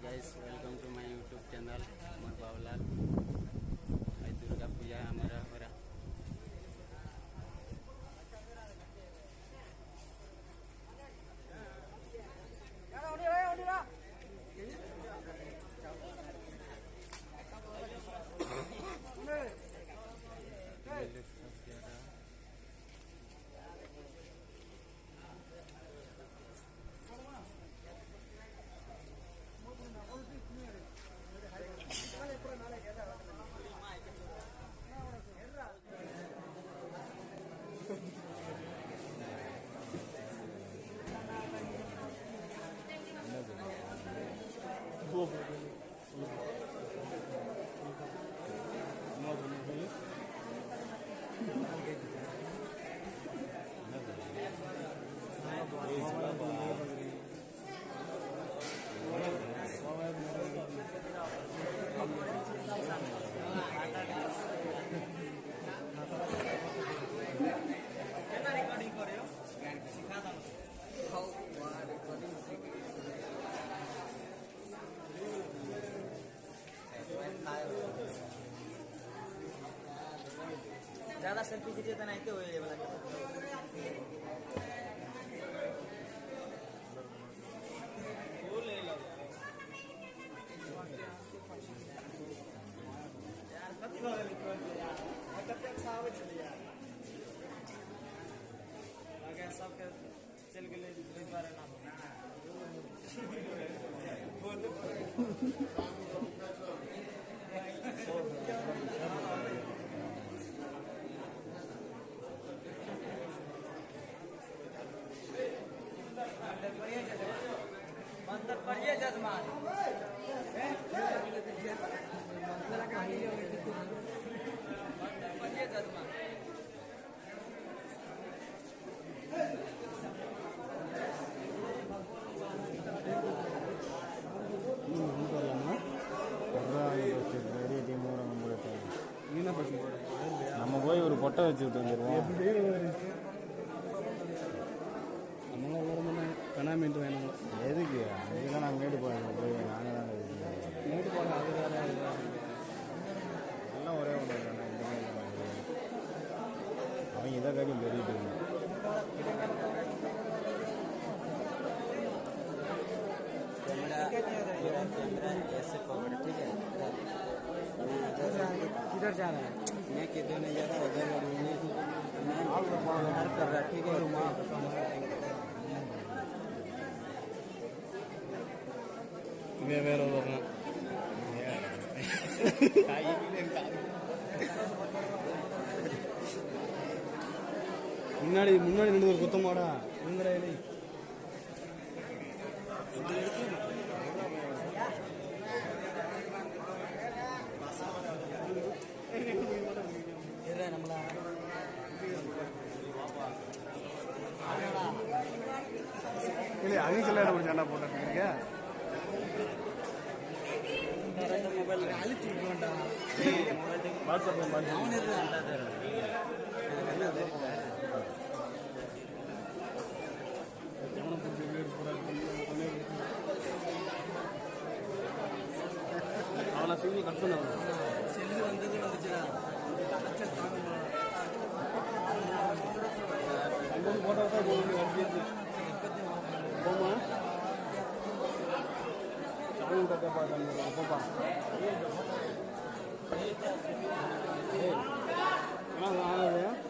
Hi guys, welcome to my YouTube channel. Amar Babalal. Hai Durga Puja हमारा हो रहा. ज़्यादा सेल्फी खींचे तो नहीं तो ये वाला वो ले लो यार कब लो यार कब तक सावे चले यार आगे सब के चल के ले इस बार ना मंत्र पढ़िए जजमान मंत्र पढ़िए जजमान நம்ம போய் ஒரு பொட்டை வச்சுக்கிட்டு வந்துடுவோம். கனாமின்ட்டு வேணும் எதுக்கு அதுக்கெல்லாம் நாங்கள் மேடு போகிறோம் போய் நாங்கள் தான் மூட்டு போட அதுக்காக எல்லாம் ஒரே ஒன்று இந்த அவங்க இதை காட்டியும் பெருகிட்டு किधर जा रहा है मैं किधर नहीं जा रहा उधर कर रहा ठीक है வேற வரணும் முன்னாடி முன்னாடி நின்று ஒரு குத்தமாடா இங்கடா இல்லை நம்மளா இல்லை அங்கே சொல்ல முடிச்சாண்டா போட்டுருக்கீங்க मोबाइल अழிச்சு விடுவான்டா வாட்ஸ்அப்ல பாத்து அவன் இருந்தா அவனை சிங்கி கட் பண்ணுவாங்க செல்லு வந்துச்சுடா அங்கே போட்டோ தான் போமா சாமி கட்ட பார்க்க அப்பப்பா என்ன ஆனது